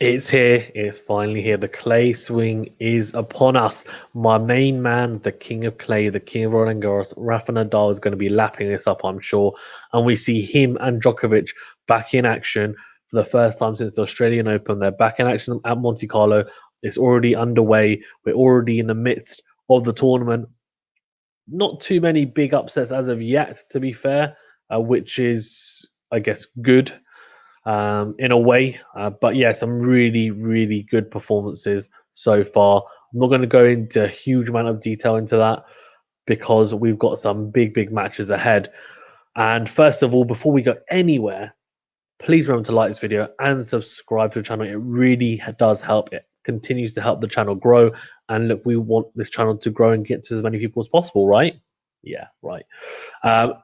It's here. It's finally here. The clay swing is upon us. My main man, the king of clay, the king of Roland Garros, Rafa Nadal is going to be lapping this up, I'm sure. And we see him and Djokovic back in action for the first time since the Australian Open. They're back in action at Monte Carlo. It's already underway. We're already in the midst of the tournament. Not too many big upsets as of yet, to be fair, which is, I guess, good in a way. But yeah, some really, really good performances so far. I'm not going to go into a huge amount of detail into that because we've got some big, big matches ahead. And first of all, before we go anywhere, please remember to like this video and subscribe to the channel. It really does help. It continues to help the channel grow. And look, we want this channel to grow and get to as many people as possible, right? Yeah, right.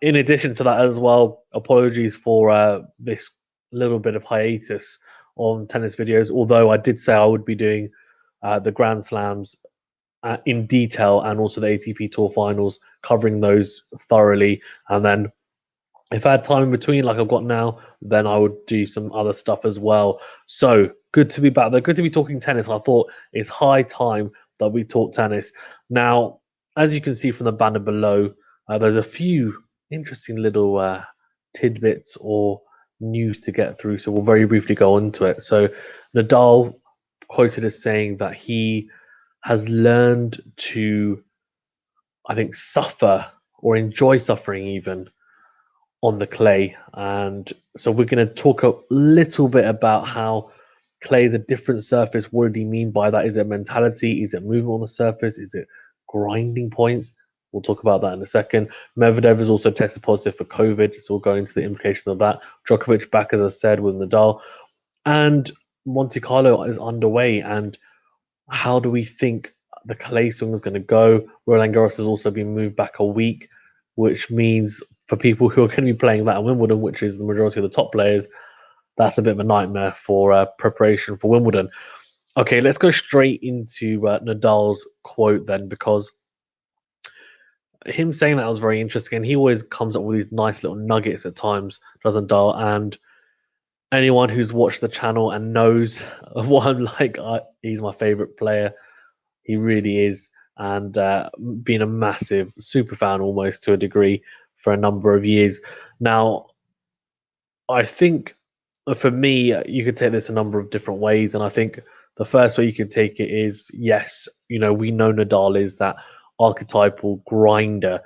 In addition to that as well, apologies for this little bit of hiatus on tennis videos, although I did say I would be doing the Grand Slams in detail and also the ATP Tour finals, covering those thoroughly. And then if I had time in between, like I've got now, then I would do some other stuff as well. So good to be back there. Good to be talking tennis. I thought it's high time that we talk tennis. Now, as you can see from the banner below, there's a few interesting little tidbits or news to get through. So we'll very briefly go into it. So Nadal quoted as saying that he has learned to, I think, suffer or enjoy suffering even on the clay. And so we're going to talk a little bit about how clay is a different surface. What do you mean by that? Is it mentality? Is it movement on the surface? Is it grinding points? We'll talk about that in a second. Medvedev has also tested positive for COVID, so we'll go into the implications of that. Djokovic back, as I said, with Nadal. And Monte Carlo is underway. And how do we think the clay swing is going to go? Roland Garros has also been moved back a week, which means for people who are going to be playing that at Wimbledon, which is the majority of the top players, that's a bit of a nightmare for preparation for Wimbledon. Okay, let's go straight into Nadal's quote then, because him saying that was very interesting, and he always comes up with these nice little nuggets at times, doesn't Nadal? And anyone who's watched the channel and knows what I'm like, he's my favorite player. He really is, and been a massive super fan almost to a degree for a number of years. Now, I think for me, you could take this a number of different ways, and I think the first way you could take it is yes, we know Nadal is that archetypal grinder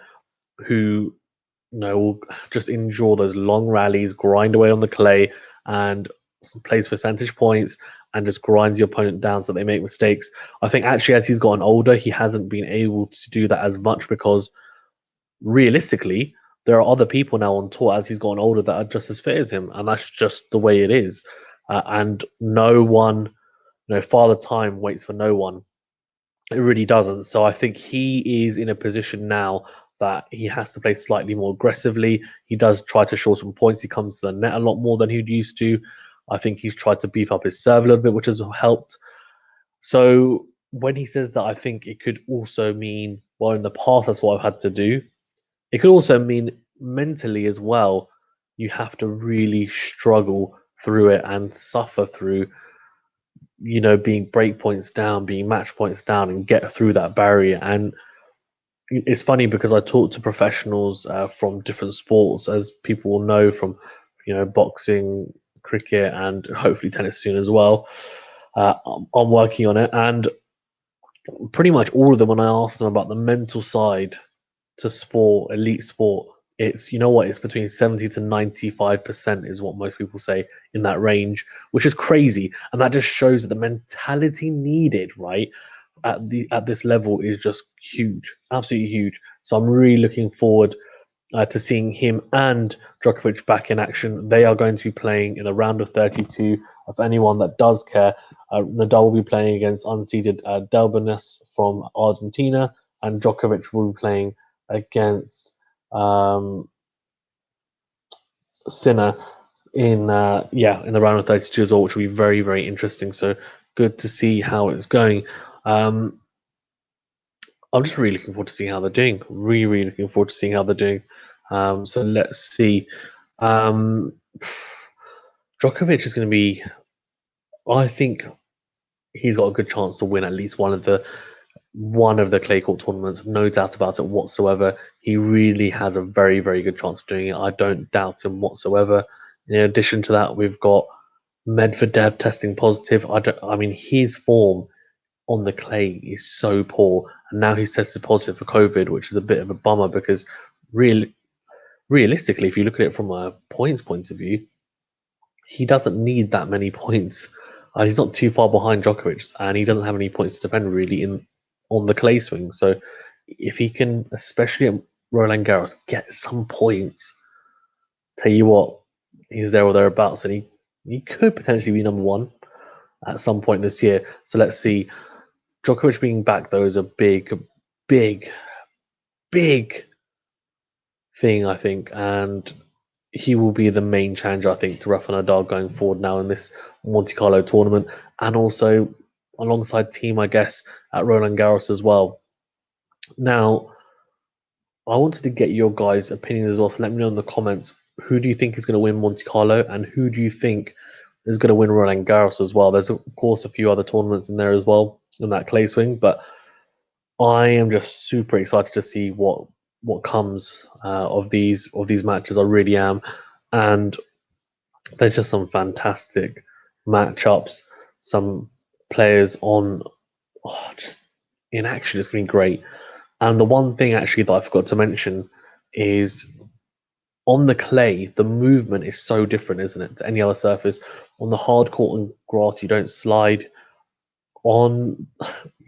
who will just endure those long rallies, grind away on the clay, and plays percentage points and just grinds your opponent down so they make mistakes. I think actually as he's gotten older, he hasn't been able to do that as much because realistically, there are other people now on tour as he's gotten older that are just as fit as him, and that's just the way it is. And no one, Father Time waits for no one. It really doesn't. So I think he is in a position now that he has to play slightly more aggressively. He does try to shorten points. He comes to the net a lot more than he'd used to. I think he's tried to beef up his serve a little bit, which has helped. So when he says that, I think it could also mean, well, in the past, that's what I've had to do. It could also mean mentally as well, you have to really struggle through it and suffer through, being break points down, being match points down, and get through that barrier. And it's funny because I talk to professionals from different sports, as people will know from, boxing, cricket, and hopefully tennis soon as well. I'm working on it, and pretty much all of them, when I ask them about the mental side to sport, elite sport, it's it's between 70 to 95% is what most people say in that range, which is crazy. And that just shows that the mentality needed, right, at this level is just huge, absolutely huge. So I'm really looking forward to seeing him and Djokovic back in action. They are going to be playing in a round of 32. Of anyone that does care, Nadal will be playing against unseeded Delbonis from Argentina, and Djokovic will be playing against Sinner in the round of 32 as well, which will be very, very interesting. So good to see how it's going. I'm just really looking forward to seeing how they're doing. Really, really looking forward to seeing how they're doing. So let's see. Djokovic is going to be I think he's got a good chance to win at least one of the clay court tournaments. No doubt about it whatsoever. He really has a very, very good chance of doing it. I don't doubt him whatsoever. In addition to that, we've got Medvedev testing positive. I mean, his form on the clay is so poor, and now he's tested positive for COVID, which is a bit of a bummer because really, realistically, if you look at it from a points point of view, he doesn't need that many points. He's not too far behind Djokovic, and he doesn't have any points to defend really in on the clay swing. So if he can, especially at Roland Garros, get some points, tell you what, he's there or thereabouts, and he could potentially be number one at some point this year. So let's see. Djokovic being back though is a big, big, big thing, I think, and he will be the main challenger, I think, to Rafa Nadal going forward now in this Monte Carlo tournament, and also alongside team, I guess, at Roland Garros as well. Now, I wanted to get your guys' opinions as well, so let me know in the comments who do you think is going to win Monte Carlo, and who do you think is going to win Roland Garros as well. There's of course a few other tournaments in there as well in that clay swing, but I am just super excited to see what comes of these matches. I really am, and there's just some fantastic matchups. Some players on just in action. It's going to be great. And the one thing actually that I forgot to mention is on the clay, the movement is so different, isn't it, to any other surface? On the hard court and grass, you don't slide. On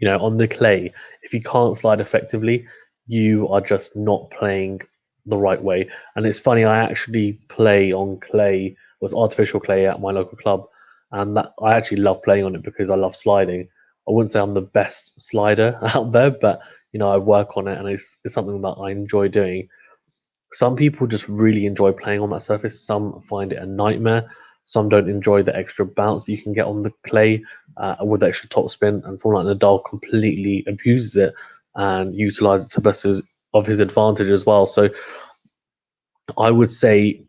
on the clay, if you can't slide effectively, you are just not playing the right way. And it's funny, I actually play on clay, was artificial clay at my local club, and that I actually love playing on it because I love sliding. I wouldn't say I'm the best slider out there, but I work on it, and it's something that I enjoy doing. Some people just really enjoy playing on that surface. Some find it a nightmare. Some don't enjoy the extra bounce that you can get on the clay with the extra topspin. And someone like Nadal completely abuses it and utilizes it to best of his advantage as well. So I would say,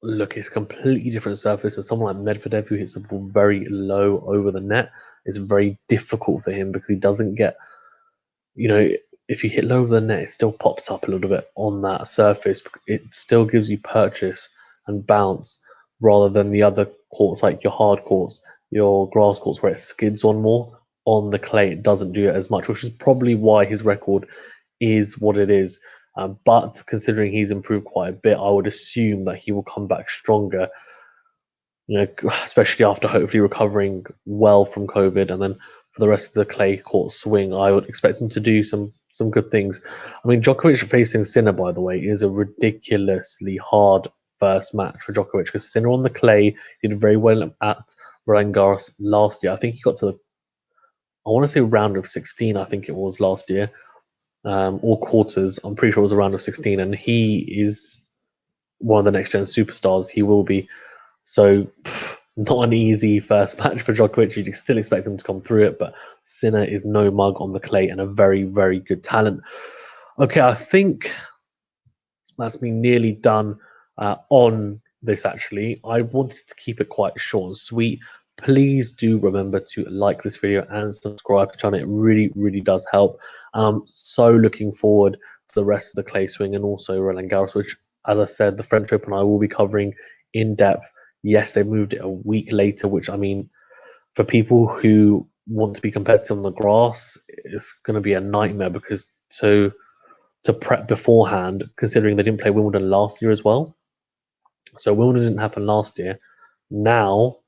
look, it's a completely different surface. And someone like Medvedev, who hits the ball very low over the net, it's very difficult for him because he doesn't get you know, if you hit low over the net, it still pops up a little bit on that surface. It still gives you purchase and bounce rather than the other courts like your hard courts, your grass courts where it skids on more. On the clay, it doesn't do it as much, which is probably why his record is what it is. But considering he's improved quite a bit, I would assume that he will come back stronger, especially after hopefully recovering well from COVID, and then for the rest of the clay court swing, I would expect him to do some good things. I mean, Djokovic facing Sinner, by the way, is a ridiculously hard first match for Djokovic because Sinner on the clay did very well at Roland Garros last year. I think he got to I want to say round of 16. I think it was last year, or quarters. I'm pretty sure it was a round of 16, and he is one of the next gen superstars. He will be. So, not an easy first match for Djokovic. You'd still expect him to come through it, but Sinner is no mug on the clay and a very, very good talent. Okay, I think that's me nearly done on this actually. I wanted to keep it quite short and sweet. Please do remember to like this video and subscribe to the channel. It really, really does help. I'm so looking forward to the rest of the clay swing and also Roland Garros, which, as I said, the French Open I will be covering in depth. Yes, they moved it a week later, which I mean, for people who want to be competitive on the grass, it's going to be a nightmare because to prep beforehand, considering they didn't play Wimbledon last year as well. So Wimbledon didn't happen last year. Now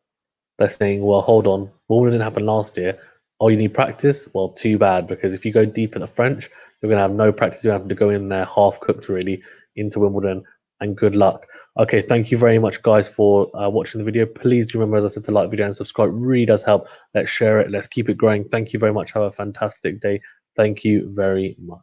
they're saying, well, hold on, Wimbledon didn't happen last year. Oh, you need practice? Well, too bad, because if you go deep in the French, you're going to have no practice. You're going to have to go in there half cooked, really, into Wimbledon, and good luck. Okay, thank you very much, guys, for watching the video. Please do remember, as I said, to like the video and subscribe. It really does help. Let's share it. Let's keep it growing. Thank you very much. Have a fantastic day. Thank you very much.